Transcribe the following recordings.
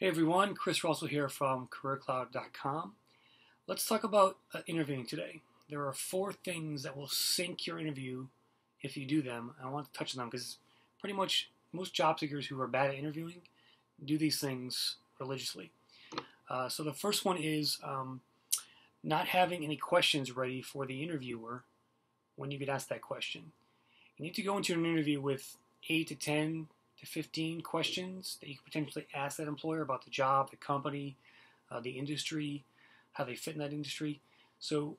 Hey everyone, Chris Russell here from CareerCloud.com. Let's talk about interviewing today. There are 4 things that will sink your interview if you do them. I want to touch on them because pretty much most job seekers who are bad at interviewing do these things religiously. So the first one is not having any questions ready for the interviewer when you get asked that question. You need to go into an interview with 8 to 10 to 15 questions that you could potentially ask that employer about the job, the company, the industry, how they fit in that industry. So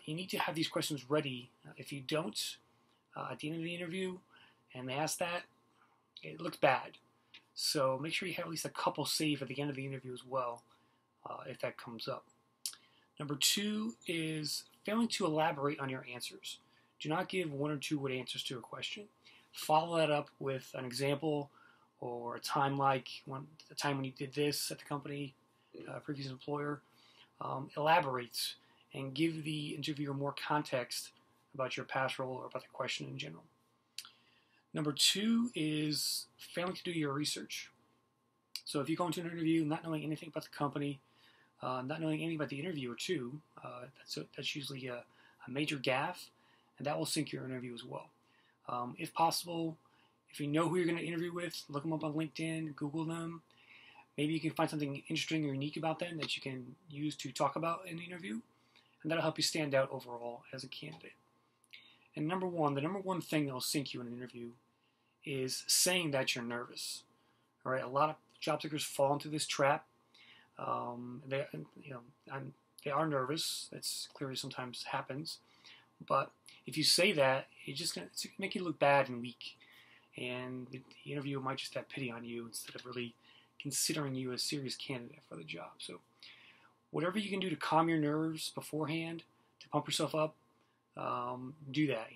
you need to have these questions ready. If you don't, at the end of the interview, and they ask that, it looks bad. So make sure you have at least a couple saved at the end of the interview as well, if that comes up. Number 2 is failing to elaborate on your answers. Do not give 1 or 2 word answers to a question. Follow that up with an example or a time like the time when you did this at the company, previous employer. Elaborate and give the interviewer more context about your past role or about the question in general. Number 2 is failing to do your research. So if you go into an interview not knowing anything about the company, not knowing anything about the interviewer too, that's usually a major gaffe, and that will sink your interview as well. If possible, if you know who you're going to interview with, look them up on LinkedIn, Google them. Maybe you can find something interesting or unique about them that you can use to talk about in the interview, and that'll help you stand out overall as a candidate. And the number one thing that will sink you in an interview is saying that you're nervous. All right, a lot of job seekers fall into this trap. They are nervous. That's clearly sometimes happens, but if you say that, it's going to make you look bad and weak, and the interviewer might just have pity on you instead of really considering you a serious candidate for the job. So whatever you can do to calm your nerves beforehand, to pump yourself up, do that.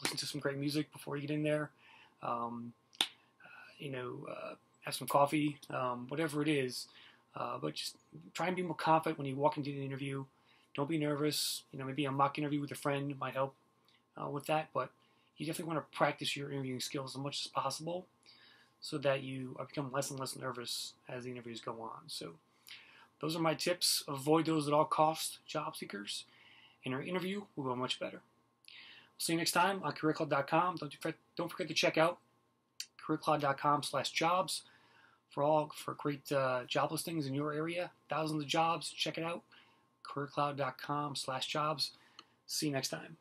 Listen to some great music before you get in there. Have some coffee, whatever it is. But just try and be more confident when you walk into the interview. Don't be nervous. Maybe a mock interview with a friend might help with that, but you definitely want to practice your interviewing skills as much as possible so that you become less and less nervous as the interviews go on. So those are my tips. Avoid those at all costs, job seekers, and your interview will go much better. We'll see you next time on CareerCloud.com. Don't forget to check out CareerCloud.com/jobs for great job listings in your area. Thousands of jobs. Check it out. CareerCloud.com/jobs. See you next time.